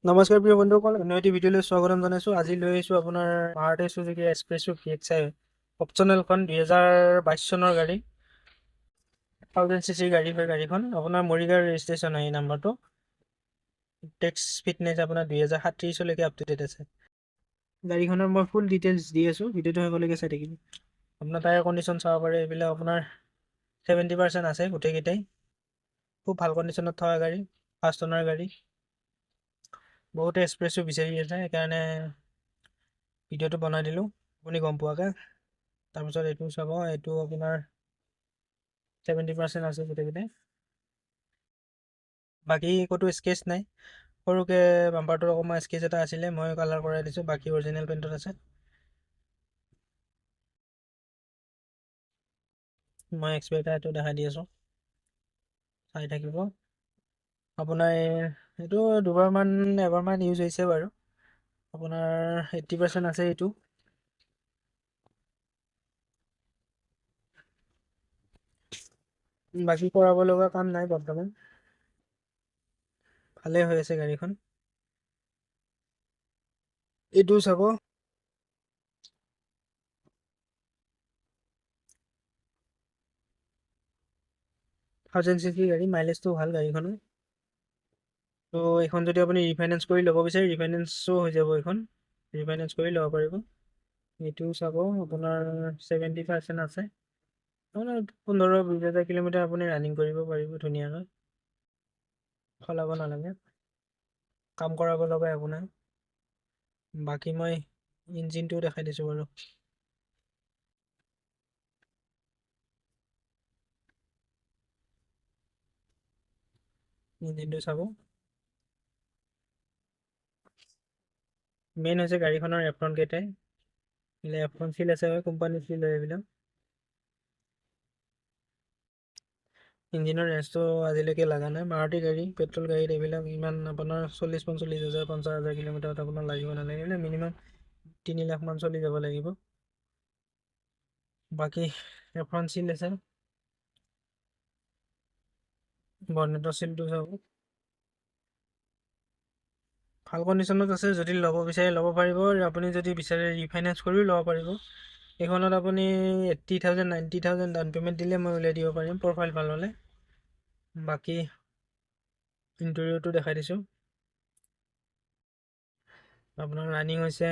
নমস্কাৰ প্ৰিয় বন্ধুসকল, অন্য এটি ভিডিঅ'লৈ স্বাগতম জনাইছোঁ। আজি লৈ আহিছোঁ আপোনাৰ মাৰুতি চুজুকি এক্সপ্ৰেছো VXI অপশ্যনেলখন 2022 চনৰ গাড়ী, 1000cc গাড়ী হয়। গাড়ীখন আপোনাৰ মৰিগাঁৱৰ ৰেজিষ্ট্ৰেশ্যন হয়। এই নাম্বাৰটো টেক্স ফিটনেছ আপোনাৰ 2037লৈকে আপ টু ডেট আছে। গাড়ীখনৰ মই ফুল ডিটেইলছ দি আছোঁ, ভিডিঅ'টো শেষলৈকে চাই থাকিব। আপোনাৰ টায়াৰ কণ্ডিশ্যন চাব পাৰে। এইবিলাক আপোনাৰ 70% আছে গোটেইকেইটাই। খুব ভাল কণ্ডিশ্যনত থকা গাড়ী, ফাৰ্ষ্ট অনাৰ গাড়ী। বহুতে এক্সপ্ৰেছো বিচাৰি আছে, সেইকাৰণে ভিডিঅ'টো বনাই দিলোঁ আপুনি গম পোৱাকৈ। তাৰপিছত এইটো চাব, এইটো আপোনাৰ 70% আছে গোটেইকেইটাই। বাকী ক'তো স্কেচ নাই। সৰুকৈ বাম্পাৰটোৰ অকণমান স্কেচ এটা আছিলে, মই কালাৰ কৰাই দিছোঁ। বাকী অৰিজিনেল পেইণ্টত আছে। মই এক্সপেৰিটাৰটো দেখাই দি আছোঁ, চাই থাকিব। আপোনাৰ এইটো এবাৰমান ইউজ হৈছে বাৰু। আপোনাৰ 80% আছে এইটো। বাকী কৰাব লগা কাম নাই বৰ্তমান, ভালে হৈ আছে গাড়ীখন। এইটো চাব, 1000cc গাড়ী, মাইলেজটো ভাল গাড়ীখনৰ। তো এইখন যদি আপুনি ৰিফাইনেন্স কৰি ল'ব বিচাৰে, ৰিফাইনেন্সো হৈ যাব। এইখন ৰিফাইনেন্স কৰি ল'ব পাৰিব। এইটো চাব, আপোনাৰ 70% আছে। আপোনাৰ 15-20,000 কিলোমিটাৰ আপুনি ৰানিং কৰিব পাৰিব ধুনীয়াকৈ। সলাব নালাগে, কাম কৰাব লগা একো নাই। বাকী মই ইঞ্জিনটো দেখাই দিছোঁ বাৰু। ইঞ্জিনটো চাব। মেইন হৈছে গাড়ীখনৰ এফ্ৰণ্ট কেইটাই, এফ্ৰণ্ট চিল আছে, কোম্পানীৰ চিল হয় এইবিলাক। ইঞ্জিনৰ ৰেঞ্জটো আজিলৈকে লগা নাই। মাৰুতি গাড়ী, পেট্ৰল গাড়ীত এইবিলাক ইমান আপোনাৰ 40-45,000, 50,000 কিলোমিটাৰত আপোনাৰ লাগিব নালাগে। মিনিমাম 3 লাখমান চলি যাব লাগিব। বাকী এফ্ৰণ্ট চিল আছে, বনেটৰ চিলটো চাব, ভাল কণ্ডিশ্যনত আছে। যদি ল'ব বিচাৰে ল'ব পাৰিব। আপুনি যদি বিচাৰে ৰিফাইনেন্স কৰিও ল'ব পাৰিব। এইখনত আপুনি 80,000, 90,000 ডাউন পে'মেণ্ট দিলে মই উলিয়াই দিব পাৰিম, প্ৰফাইল ভাল হ'লে। বাকী ইণ্টেৰিয়ৰটো দেখাই দিছোঁ। আপোনাৰ ৰানিং হৈছে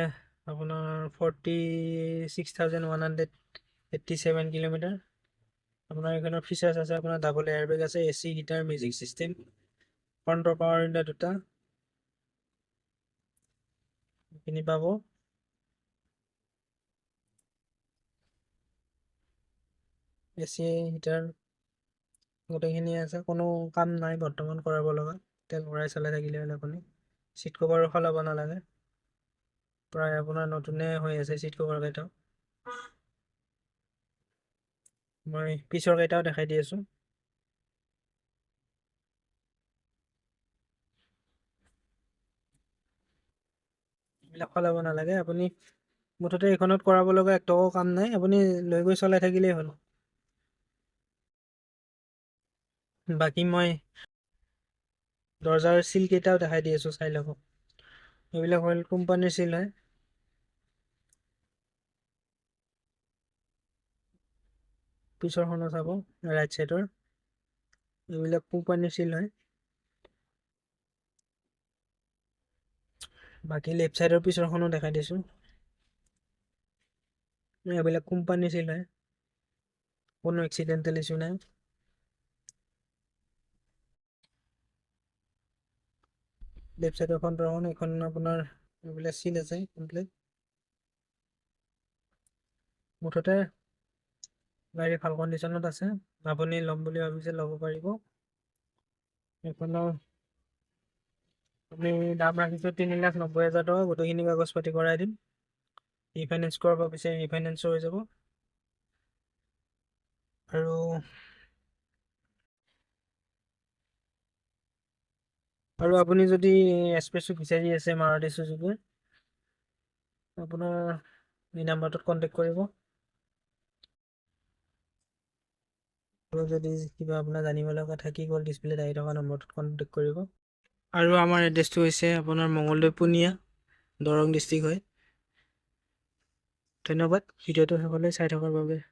আপোনাৰ 46,187 কিলোমিটাৰ। আপোনাৰ এইখনৰ ফিচাৰ্ছ আছে, আপোনাৰ ডাবল এয়াৰবেগ আছে, AC হিটাৰ, মিউজিক চিষ্টেম, ফ্ৰণ্টৰ পাৱাৰ উইণ্ডো দুটা, এইখিনি পাব। AC হিটাৰ গোটেইখিনি আছে, কোনো কাম নাই বৰ্তমান কৰাব লগা। তেল ভৰাই চলাই থাকিলে হ'ল আপুনি। চিট কভাৰো সলাব নালাগে, প্ৰায় আপোনাৰ নতুনে হৈ আছে চিট কভাৰ কেইটাও। মই পিছৰ কেইটাও দেখাই দি আছোঁ। এইবিলাক সলাব নালাগে আপুনি। মুঠতে এইখনত কৰাব লগা এক টকাও কাম নাই, আপুনি লৈ গৈ চলাই থাকিলেই হ'ল। বাকী মই দৰজাৰ চিল কেইটাও দেখাই দি আছোঁ, চাই ল'ব। এইবিলাক হ'ল কোম্পানীৰ চিল হয়। পিছৰখনো চাব, ৰাইট চাইডৰ, এইবিলাক কোম্পানীৰ চিল হয়। বাকী লেফ্ট চাইডৰ পিছৰখনো দেখাই দিছোঁ, এইবিলাক কোম্পানীৰ চিল হয়, কোনো এক্সিডেণ্টেল ইছ্যু নাই। লেফ্ট চাইডৰ ফ্ৰণ্টৰখন, এইখন আপোনাৰ এইবিলাক চিল আছে কমপ্লিট। মুঠতে গাড়ী ভাল কণ্ডিশ্যনত আছে, আপুনি ল'ম বুলি ভাবিছে ল'ব পাৰিব। এইখনৰ আমি দাম ৰাখিছোঁ 3,90,000 টকা। গোটেইখিনি কাগজ পাতি কৰাই দিম। ৰিফাইনেন্স কৰাব বিচাৰি ৰিফাইনেন্সো হৈ যাব। আৰু আপুনি যদি এক্সপ্ৰেছো বিচাৰি আছে মাৰুতি চুজুকিৰ, আপোনাৰ এই নাম্বাৰটোত কণ্টেক্ট কৰিব। আৰু যদি কিবা আপোনাৰ জানিব লগা থাকি গ'ল, ডিছপ্লেত আহি থকা নম্বৰটোত কণ্টেক্ট কৰিব। আৰু আমাৰ এড্ৰেছটো হৈছে আপোনাৰ মঙলদৈ পুনিয়া, দৰং ডিষ্ট্ৰিক্ট হয়। ধন্যবাদ ভিডিঅ'টো সকলোৱে চাই থকাৰ বাবে।